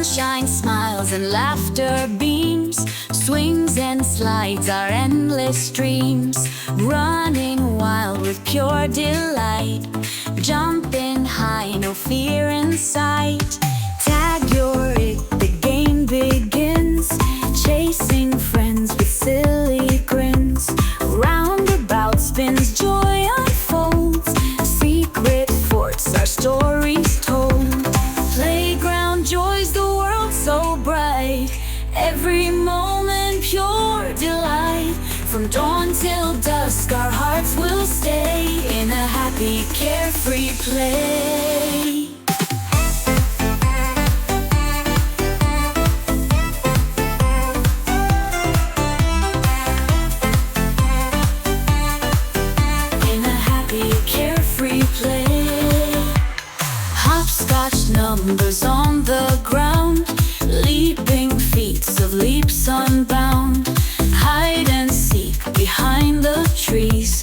Sunshine, smiles, and laughter beams. Swings and slides are endless streams. Running wild with pure delight. Jumping high, no fear in sight. Tag your it, the game begins. Chasing friends with silly grins. Roundabout spins, joy unfolds. Secret forts, our stories told. Playground joys, the world so bright. Every moment pure delight. From dawn till dusk our hearts will stay in a happy, carefree play. In a happy, carefree play. Hopscotch numbers on the ground. Leaping feats of leaps unbound. Hide and seek behind the trees.